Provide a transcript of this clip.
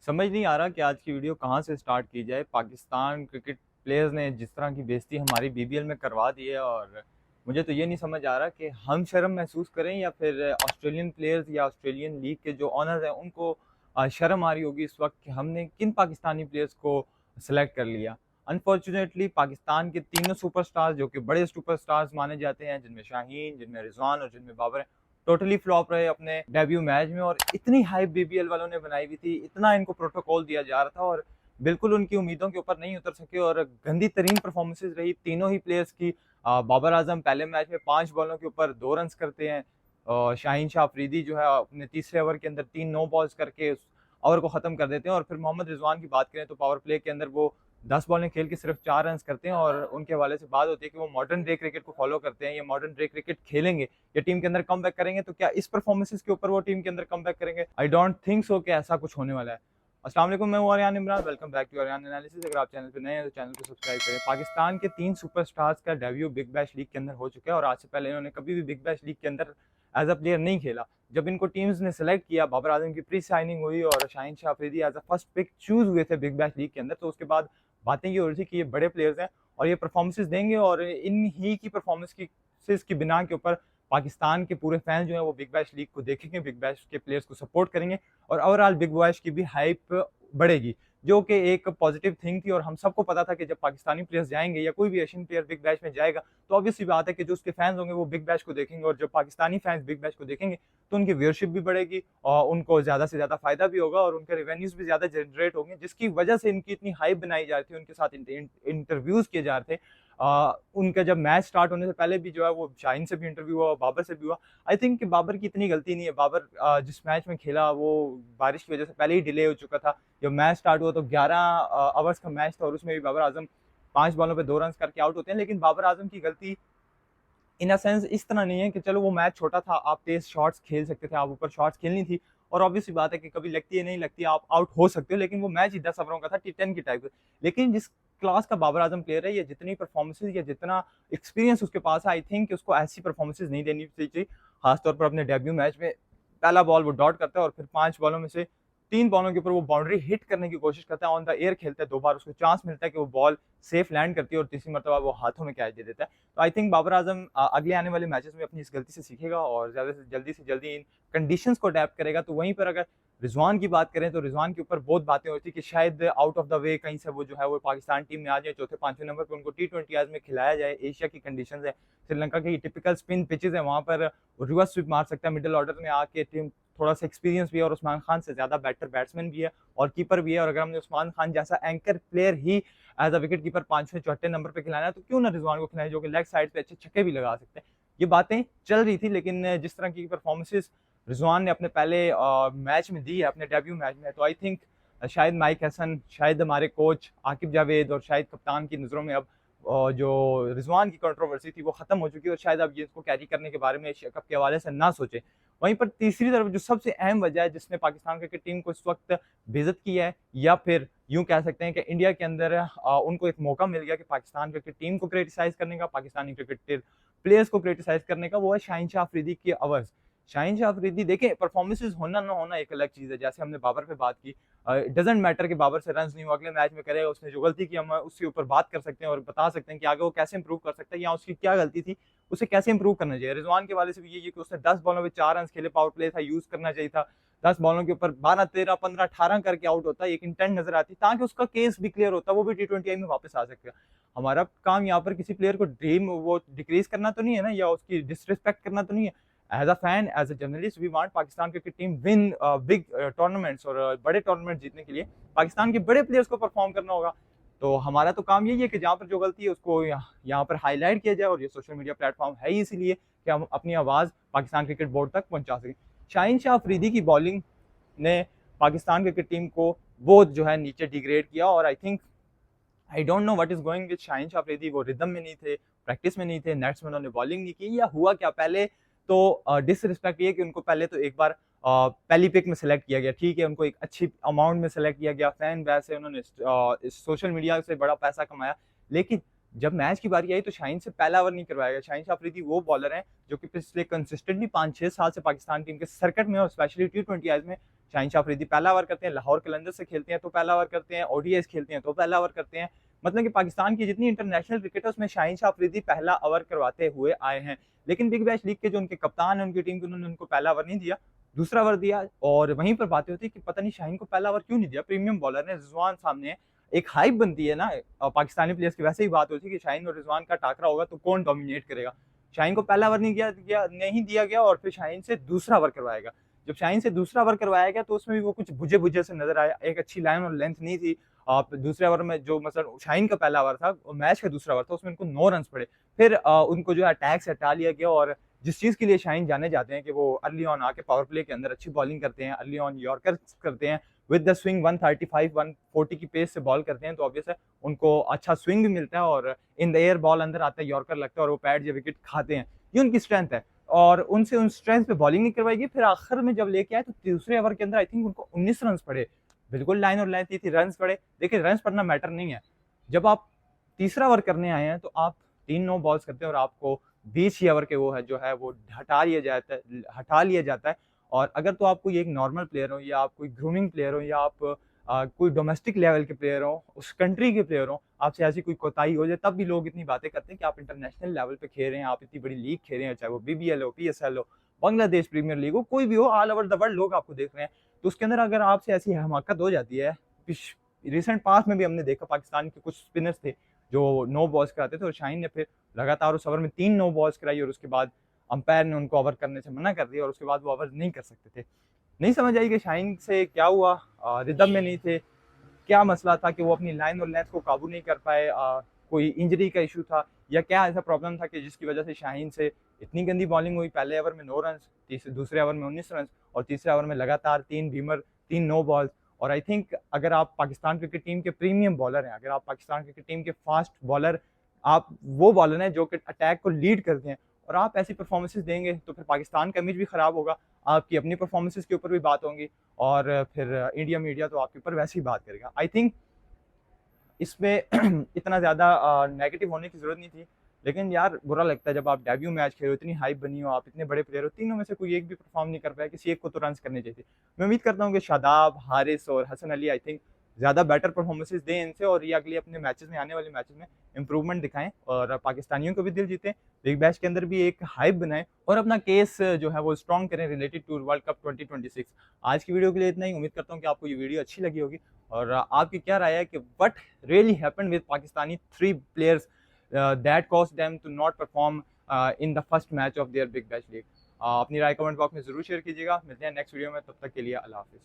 समझ नहीं आ रहा कि आज की वीडियो कहाँ से स्टार्ट की जाए। पाकिस्तान क्रिकेट प्लेयर्स ने जिस तरह की बेइज्जती हमारी बीबीएल में करवा दी है, और मुझे तो ये नहीं समझ आ रहा कि हम शर्म महसूस करें या फिर ऑस्ट्रेलियन प्लेयर्स या ऑस्ट्रेलियन लीग के जो ऑनर्स हैं उनको शर्म आ रही होगी इस वक्त कि हमने किन पाकिस्तानी प्लेयर्स को सिलेक्ट कर लिया। अनफॉर्चुनेटली पाकिस्तान के तीनों सुपरस्टार्स जो कि बड़े सुपरस्टार्स माने जाते हैं, जिनमें शाहीन, जिनमें रिजवान और जिनमें बाबर हैं, टोटली फ्लॉप रहे अपने डेब्यू मैच में। और इतनी हाइप बीबीएल वालों ने बनाई हुई थी, इतना इनको प्रोटोकॉल दिया जा रहा था और बिल्कुल उनकी उम्मीदों के ऊपर नहीं उतर सके और गंदी तरीन परफॉर्मेंसेज रही तीनों ही प्लेयर्स की। बाबर आजम पहले मैच में 5 बॉलों के ऊपर 2 रन करते हैं। शाहीन शाह अफरीदी जो है अपने तीसरे ओवर के अंदर 3 नो बॉल्स करके उस ओवर को ख़त्म कर देते हैं। और फिर मोहम्मद रिजवान की बात करें तो पावर प्ले के अंदर वो 10 बॉलें खेल के सिर्फ 4 रन करते हैं। और उनके हवाले से बात होती है कि वो मॉडर्न डे क्रिकेट को फॉलो करते हैं, या मॉडर्न डे क्रिकेट खेलेंगे या टीम के अंदर कम बैक करेंगे। तो क्या इस परफॉर्मेंसेस के ऊपर वो टीम के अंदर कम बैक करेंगे? आई डोंट थिंक सो कि ऐसा कुछ होने वाला है। अस्सलाम वालेकुम, मैं हूं Aryan Imran. Welcome back to Aryan analysis. अगर आप चैनल पे नए हैं तो चैनल को सब्सक्राइब करें। पाकिस्तान के 3 सुपरस्टार्स का डेब्यू बिग बैश लीग के अंदर हो चुका है और आज से पहले इन्होंने कभी भी बिग बैश लीग के अंदर एज अ प्लेयर नहीं खेला। जब इनको टीम्स ने सेलेक्ट किया, बाबर आजम की प्री साइनिंग हुई और Shaheen Shah Afridi as a first pick choose हुए थे बिग बैश लीग के अंदर, तो उसके बाद बातें ये हो रही थी कि ये बड़े प्लेयर्स हैं और ये परफॉर्मेंसेज देंगे और इन ही की परफॉर्मेंस की बिना के ऊपर पाकिस्तान के पूरे फैन जो है वो बिग बैश लीग को देखेंगे, बिग बैश के प्लेयर्स को सपोर्ट करेंगे और ओवरऑल बिग बैश की भी हाइप बढ़ेगी, जो कि एक पॉजिटिव थिंग थी। और हम सबको पता था कि जब पाकिस्तानी प्लेयर्स जाएंगे या कोई भी एशियन प्लेयर बिग बैश में जाएगा तो ऑब्वियसली बात है कि जो उसके फैंस होंगे वो बिग बैश को देखेंगे, और जब पाकिस्तानी फैंस बिग बैश को देखेंगे तो उनकी व्यूअरशिप भी बढ़ेगी और उनको ज़्यादा से ज़्यादा फायदा भी होगा और उनके रेवेन्यूज भी ज़्यादा जनरेट होंगे, जिसकी वजह से इनकी इतनी हाइप बनाई जा रही थी, उनके साथ इंटरव्यूज़ किए जा रहे थे। उनका जब मैच स्टार्ट होने से पहले भी जो है वो शाहीन से भी इंटरव्यू हुआ, बाबर से भी हुआ। आई थिंक कि बाबर की इतनी गलती नहीं है। बाबर जिस मैच में खेला वो बारिश की वजह से पहले ही डिले हो चुका था। जब मैच स्टार्ट हुआ तो 11 ओवर्स का मैच था और उसमें भी बाबर आजम 5 बॉलों पे 2 रन करके आउट होते हैं। लेकिन बाबर आजम की गलती इन अ सेंस इस तरह नहीं है कि चलो वो मैच छोटा था, आप तेज शॉट्स खेल सकते थे, आप ऊपर शॉट्स खेलनी थी और ऑब्वियसली बात है कि कभी लगती है नहीं लगती आप आउट हो सकते हो, लेकिन वो मैच ही 10 ओवरों का था, T10 की टाइप। लेकिन जिस क्लास का बाबर आजम प्लेयर है, ये जितनी परफॉर्मेंसेज या जितना एक्सपीरियंस उसके पास है, आई थिंक उसको ऐसी परफॉर्मेंसेज नहीं देनी चाहिए। खासतौर पर अपने डेब्यू मैच में पहला बॉल वो डॉट करता है और फिर 5 बॉलों में से 3 बॉलों के ऊपर वो बाउंड्री हिट करने की कोशिश करता है, ऑन द एयर खेलता है, 2 बार उसको चांस मिलता है कि वो बॉल सेफ लैंड करती है और तीसरी मरतबा वो हाथों में कैच दे देता है। तो आई थिंक बाबर आजम अगले आने वाले मैचेस में अपनी इस गलती से सीखेगा और ज़्यादा से जल्दी इन कंडीशंस को अडेप्ट करेगा। तो वहीं पर अगर रिजवान की बात करें तो रिजवान के ऊपर बहुत बातें हो रही थी कि शायद आउट ऑफ द वे कहीं से वो जो है वो पाकिस्तान टीम में आ जाए, चौथे पांचवें नंबर पर उनको T20 में खिलाया जाए। एशिया की कंडीशन है, श्रीलंका की टिपिकल स्पिन पिचेज है, वहाँ पर रिवर्स स्विप मार सकता है मिडिल ऑर्डर में आके। टीम थोड़ा सा एक्सपीरियंस भी है और उस्मान खान से ज़्यादा बेटर बैट्समैन भी है और कीपर भी है, और अगर हमने उस्मान खान जैसा एंकर प्लेयर ही एज अ विकेट कीपर पांचवें चौथे नंबर पे खिलाना है तो क्यों ना रिजवान को खिलाए, जो कि लेग साइड पे अच्छे छक्के भी लगा सकते हैं। ये बातें चल रही थी, लेकिन जिस तरह की परफॉर्मेंसेज रिजवान ने अपने पहले मैच में दी है, अपने डेब्यू मैच में, तो आई थिंक शायद माइक हसन, शायद हमारे कोच आकिब जावेद और शायद कप्तान की नज़रों में अब जो रिजवान की कंट्रोवर्सी थी वो खत्म हो चुकी है और शायद अब ये इसको कैरी करने के बारे में एशिया कप के हवाले से ना सोचे। वहीं पर तीसरी तरफ जो सबसे अहम वजह है जिसने पाकिस्तान क्रिकेट टीम को इस वक्त बेइज्जत किया है, या फिर यूं कह सकते हैं कि इंडिया के अंदर उनको एक मौका मिल गया कि पाकिस्तान क्रिकेट टीम को क्रिटिसाइज करने का, पाकिस्तानी क्रिकेट प्लेयर्स को क्रिटिसाइज करने का, वो है शाहीन शाह अफरीदी की अवर्स। शाहीन शाह अफरीदी देखें, परफॉर्मेंसेज होना ना होना एक अलग चीज़ है। जैसे हमने बाबर पे बात की, डजेंट मैटर कि बाबर से रन नहीं हुआ, अगले मैच में करेगा, उसने जो गलती की हम उसके ऊपर बात कर सकते हैं और बता सकते हैं कि आगे वो कैसे इंप्रूव कर सकता है या उसकी क्या गलती थी, उसे कैसे इंप्रूव करना चाहिए। रिजवान के वाले से भी यही है कि उसने 10 बॉलों में 4 रन खेले, पावर प्ले था, यूज करना चाहिए था। 10 बॉलों के ऊपर 12 13 15 18 करके आउट होता है, एक इंटेंट नजर आती ताकि उसका केस भी क्लियर होता, वो भी T20 में वापस आ सकता। हमारा काम यहाँ पर किसी प्लेयर को ड्रीम वो डिक्रीज करना तो नहीं है ना, या उसकी डिसरिस्पेक्ट करना तो नहीं है। As a fan, as a journalist, we want Pakistan cricket team win big tournaments, और बड़े टूर्नामेंट जीतने के लिए पाकिस्तान के बड़े प्लेयर्स को परफॉर्म करना होगा। तो हमारा तो काम यही है कि जहाँ पर जो गलती है उसको यहाँ पर हाईलाइट किया जाए, और ये सोशल मीडिया प्लेटफॉर्म है ही इसीलिए कि हम अपनी आवाज़ पाकिस्तान क्रिकेट बोर्ड तक पहुँचा सकें। शाहीन शाह अफरीदी की बॉलिंग ने पाकिस्तान क्रिकेट टीम को बहुत जो है नीचे डिग्रेड किया, और I don't know what is going with Shaheen Shah Afridi. वो रिदम में नहीं थे, प्रैक्टिस में नहीं थे, नेट्स में उन्होंने बॉलिंग नहीं की, या हुआ क्या पहले तो डिसरिस्पेक्ट ये कि उनको पहले तो एक बार पहली पिक में सेलेक्ट किया गया, ठीक है, उनको एक अच्छी अमाउंट में सेलेक्ट किया गया, फैन बेस है, उन्होंने सोशल मीडिया से बड़ा पैसा कमाया। लेकिन जब मैच की बारी आई तो शाहीन से पहला ओवर नहीं करवाया गया। शाहीन शाह अफरीदी वो बॉलर हैं जो कि पिछले कंसिस्टेंटली 5-6 साल से पाकिस्तान टीम के सर्किट में और स्पेशली T20 में शाहीन शाह अफरीदी पहला ओवर करते हैं, लाहौर कलंदर्स से खेलते हैं तो पहला ओवर करते हैं, ओडीआईस खेलते हैं तो पहला ओवर करते हैं। मतलब कि पाकिस्तान की जितनी इंटरनेशनल क्रिकेट है उसमें शाहीन शाह अफरीदी पहला ओवर करवाते हुए आए हैं। लेकिन बिग बैश लीग के जो उनके कप्तान हैं उनकी टीम के, उन्होंने उनको पहला ओवर नहीं दिया, दूसरा ओवर दिया। और वहीं पर बातें होती है कि पता नहीं शाहीन को पहला ओवर क्यों नहीं दिया, प्रीमियम बॉलर ने, रिजवान सामने एक हाइप बनती है ना पाकिस्तानी प्लेयर्स की, वैसे ही बात होती है कि शाहीन और रिजवान का टाकरा होगा तो कौन डोमिनेट करेगा। शाहीन को पहला ओवर नहीं दिया गया और फिर शाहीन से दूसरा ओवर करवाएगा। जब शाहीन से दूसरा ओवर करवाया गया तो उसमें भी वो कुछ बुझे बुझे से नजर आया, एक अच्छी लाइन और लेंथ नहीं थी। आप दूसरे ओवर में जो मतलब शाहीन का पहला ओवर था, मैच का दूसरा ओवर था, उसमें उनको 9 रन पड़े। फिर उनको जो है अटैक से हटा लिया गया। और जिस चीज़ के लिए शाहीन जाने जाते हैं कि वो अर्ली ऑन आके पावर प्ले के अंदर अच्छी बॉलिंग करते हैं, अर्ली ऑन यॉर्कर करते हैं, विद द स्विंग 135 140 की पेस से बॉल करते हैं, तो ऑब्वियस है उनको अच्छा स्विंग भी मिलता है और इन द एयर बॉल अंदर आता है, यॉर्कर लगता है और वो पैड जो विकेट खाते हैं, ये उनकी स्ट्रेंथ है। और उनसे उन स्ट्रेंथ पे बॉलिंग नहीं करवाएगी। फिर आखिर में जब लेके आए तो दूसरे ओवर के अंदर आई थिंक उनको 19 रन पड़े, बिल्कुल लाइन और लाइन थी, रन पड़े। देखिए रन पड़ना मैटर नहीं है, जब आप तीसरा ओवर करने आए हैं तो आप 3 नो बॉल्स करते हैं और आपको 20 ही ओवर के वो है जो है वो हटा लिया जाता है। और अगर तो आप कोई एक नॉर्मल प्लेयर हो या आप कोई ग्रूमिंग प्लेयर हो या आप कोई डोमेस्टिक लेवल के प्लेयर हो, उस कंट्री के प्लेयर हो, आपसे ऐसी कोई कोताही हो जाए तब भी लोग इतनी बातें करते हैं कि आप इंटरनेशनल लेवल पे खेल रहे हैं, आप इतनी बड़ी लीग खेल रहे हैं, चाहे वो बीबीएल हो, पीएसएल हो, बांग्लादेश प्रीमियर लीग हो, कोई भी हो, ऑल ओवर द वर्ल्ड लोग आपको देख रहे हैं। तो उसके अंदर अगर आपसे ऐसी हमाकत हो जाती है, रिसेंट पास्ट में भी हमने देखा पाकिस्तान के कुछ स्पिनर्स थे जो नो बॉल्स कराते थे और शाहीन ने फिर लगातार उस ओवर में 3 नो बॉल्स कराई और उसके बाद अंपायर ने उनको ओवर करने से मना कर दिया और उसके बाद वो ओवर नहीं कर सकते थे। नहीं समझ आई कि शाहीन से क्या हुआ, रिदम में नहीं थे, क्या मसला था कि वो अपनी लाइन और लेंथ को काबू नहीं कर पाए, कोई इंजरी का इशू था या क्या ऐसा प्रॉब्लम था कि जिसकी वजह से शाहीन से इतनी गंदी बॉलिंग हुई। पहले ओवर में 9 रन, दूसरे ओवर में 19 रन और तीसरे ओवर में लगातार 3 भीमर, 3 नो बॉल्स। और आई थिंक अगर आप पाकिस्तान क्रिकेट टीम के प्रीमियम बॉलर हैं, अगर आप पाकिस्तान क्रिकेट टीम के फास्ट बॉलर, आप वो बॉलर हैं जो कि अटैक को लीड करते हैं और आप ऐसी परफॉर्मेंसेज देंगे तो फिर पाकिस्तान का इमेज भी ख़राब होगा, आपकी अपनी परफॉर्मेंसेज के ऊपर भी बात होंगी और फिर इंडिया मीडिया तो आपके ऊपर वैसे ही बात करेगा। आई थिंक इसमें इतना ज़्यादा नेगेटिव होने की ज़रूरत नहीं थी, लेकिन यार बुरा लगता है जब आप डेब्यू मैच खेलो, इतनी हाइप बनी हो, आप इतने बड़े प्लेयर हो, तीनों में से कोई एक भी परफॉर्म नहीं कर पाया, किसी एक को तो रन करने चाहिए थे। मैं उम्मीद करता हूँ कि शादाब, हारिस और हसन अली आई थिंक ज़्यादा बेटर परफॉर्मेंसेज दें इनसे और ये अगले अपने मैचेस में, आने वाले मैचेस में इंप्रूवमेंट दिखाएं और पाकिस्तानियों को भी दिल जीतें, बिग बैश के अंदर भी एक हाइप बनाएं और अपना केस जो है वो स्ट्रॉन्ग करें रिलेटेड टू वर्ल्ड कप 2026। आज की वीडियो के लिए इतना ही, उम्मीद करता हूँ कि आपको ये वीडियो अच्छी लगी होगी और आपकी क्या राय है कि what really happened with Pakistani 3 players that caused them to not perform in the first match of their Big Bash League। अपनी राय कमेंट बॉक्स में जरूर शेयर कीजिएगा। मिलते हैं नेक्स्ट वीडियो में, तब तक के लिए अल्लाह हाफिज़।